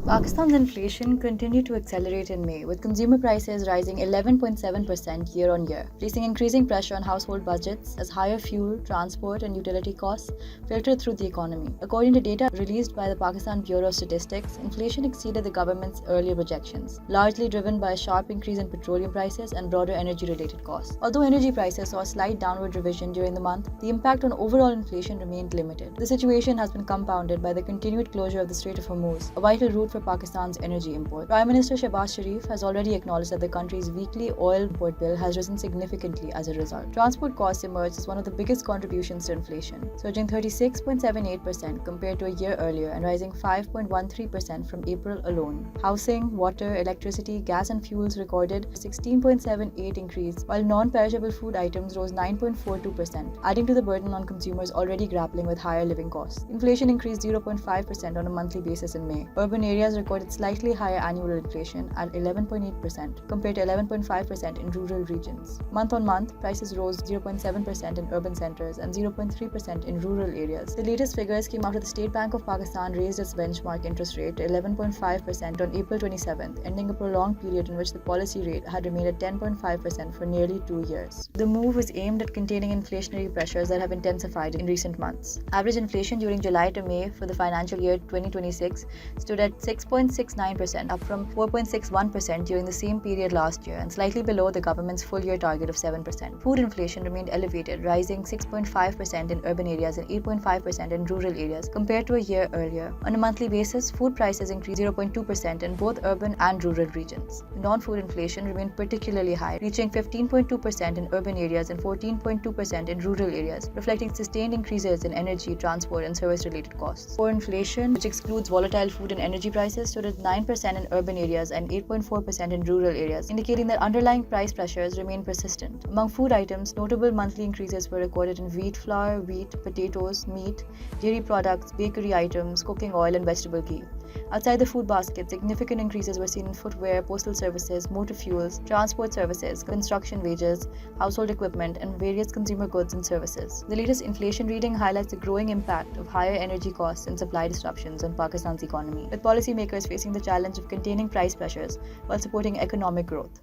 Pakistan's inflation continued to accelerate in May, with consumer prices rising 11.7% year on year, placing increasing pressure on household budgets as higher fuel, transport, and utility costs filter through the economy. According to data released by the Pakistan Bureau of Statistics, inflation exceeded the government's earlier projections, largely driven by a sharp increase in petroleum prices and broader energy-related costs. Although energy prices saw a slight downward revision during the month, the impact on overall inflation remained limited. The situation has been compounded by the continued closure of the Strait of Hormuz, a vital route for Pakistan's energy import. Prime Minister Shehbaz Sharif has already acknowledged that the country's weekly oil import bill has risen significantly as a result. Transport costs emerged as one of the biggest contributions to inflation, surging 36.78% compared to a year earlier and rising 5.13% from April alone. Housing, water, electricity, gas and fuels recorded a 16.78% increase, while non-perishable food items rose 9.42%, adding to the burden on consumers already grappling with higher living costs. Inflation increased 0.5% on a monthly basis in May. Urban areas recorded slightly higher annual inflation at 11.8% compared to 11.5% in rural regions. Month on month, prices rose 0.7% in urban centers and 0.3% in rural areas. The latest figures came after the State Bank of Pakistan raised its benchmark interest rate to 11.5% on April 27th, ending a prolonged period in which the policy rate had remained at 10.5% for nearly 2 years. The move was aimed at containing inflationary pressures that have intensified in recent months. Average inflation during July to May for the financial year 2026 stood at 6.69%, up from 4.61% during the same period last year and slightly below the government's full-year target of 7%. Food inflation remained elevated, rising 6.5% in urban areas and 8.5% in rural areas compared to a year earlier. On a monthly basis, food prices increased 0.2% in both urban and rural regions. Non-food inflation remained particularly high, reaching 15.2% in urban areas and 14.2% in rural areas, reflecting sustained increases in energy, transport, and service-related costs. Core inflation, which excludes volatile food and energy prices, stood at 9% in urban areas and 8.4% in rural areas, indicating that underlying price pressures remain persistent. Among food items, notable monthly increases were recorded in wheat flour, wheat, potatoes, meat, dairy products, bakery items, cooking oil, and vegetable ghee. Outside the food basket, significant increases were seen in footwear, postal services, motor fuels, transport services, construction wages, household equipment, and various consumer goods and services. The latest inflation reading highlights the growing impact of higher energy costs and supply disruptions on Pakistan's economy, with policymakers facing the challenge of containing price pressures while supporting economic growth.